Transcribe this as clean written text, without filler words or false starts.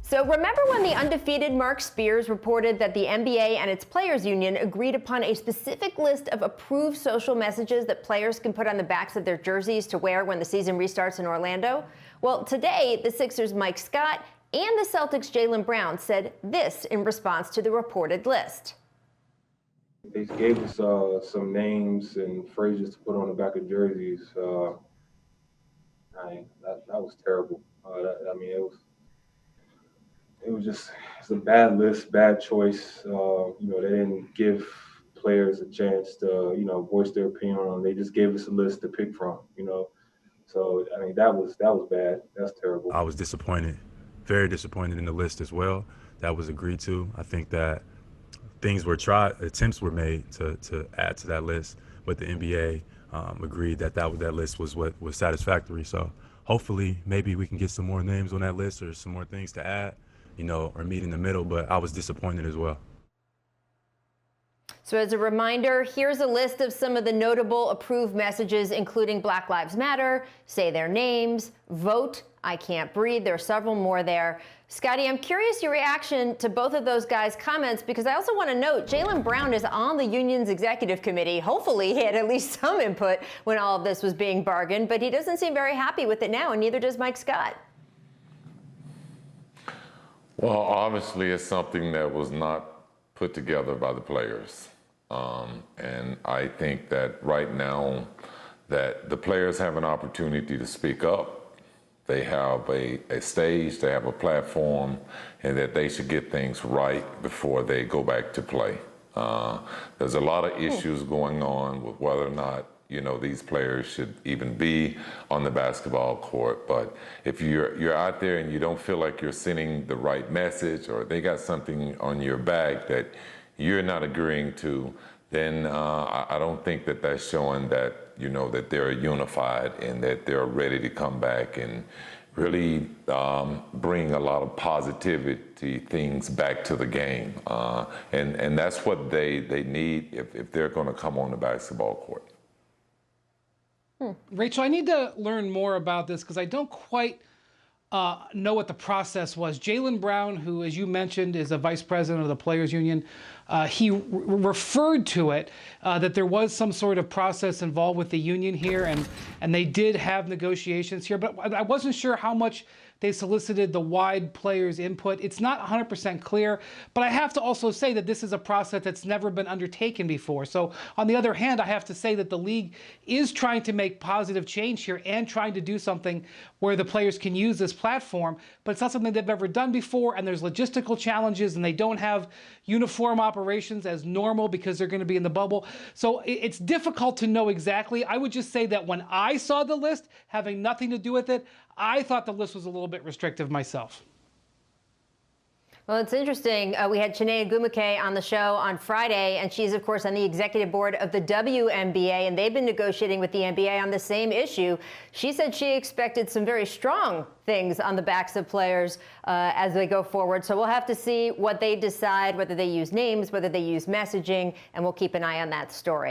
So remember when the undefeated Mark Spears reported that the NBA and its players union agreed upon a specific list of approved social messages that players can put on the backs of their jerseys to wear when the season restarts in Orlando? Well, today, the Sixers' Mike Scott and the Celtics' Jaylen Brown said this in response to the reported list. They gave us some names and phrases to put on the back of jerseys. That was terrible. It's a bad list, bad choice. They didn't give players a chance to, voice their opinion on. They just gave us a list to pick from, So, that was bad. That's terrible. I was disappointed, very disappointed in the list as well. That was agreed to. I think that things were tried, attempts were made to add to that list, but the NBA agreed that list was what was satisfactory. So hopefully maybe we can get some more names on that list or some more things to add, or meet in the middle, but I was disappointed as well. So as a reminder, here's a list of some of the notable approved messages, including Black Lives Matter, Say Their Names, Vote, I Can't Breathe. There are several more there. Scottie, I'm curious your reaction to both of those guys' comments, because I also want to note Jaylen Brown is on the union's executive committee. Hopefully he had at least some input when all of this was being bargained, but he doesn't seem very happy with it now, and neither does Mike Scott. Well, obviously it's something that was not put together by the players. And I think that right now that the players have an opportunity to speak up. They have a stage, they have a platform, and that they should get things right before they go back to play. There's a lot of issues going on with whether or not these players should even be on the basketball court. But if you're out there and you don't feel like you're sending the right message, or they got something on your back that you're not agreeing to, then I don't think that that's showing that, that they're unified and that they're ready to come back and really bring a lot of positivity things back to the game. And that's what they need if they're going to come on the basketball court. Rachel, I need to learn more about this because I don't quite know what the process was. Jaylen Brown, who, as you mentioned, is a vice president of the Players Union, he referred to it, that there was some sort of process involved with the union here, and they did have negotiations here, but I wasn't sure how much they solicited the wide players' input. It's not 100% clear, but I have to also say that this is a process that's never been undertaken before. So on the other hand, I have to say that the league is trying to make positive change here and trying to do something where the players can use this platform, but it's not something they've ever done before, and there's logistical challenges, and they don't have uniform operations as normal because they're going to be in the bubble. So it's difficult to know exactly. I would just say that when I saw the list, having nothing to do with it, I thought the list was a little bit restrictive myself. Well, it's interesting. We had Chiney Ogwumike on the show on Friday, and she's, of course, on the executive board of the WNBA, and they've been negotiating with the NBA on the same issue. She said she expected some very strong things on the backs of players as they go forward. So we'll have to see what they decide, whether they use names, whether they use messaging, and we'll keep an eye on that story.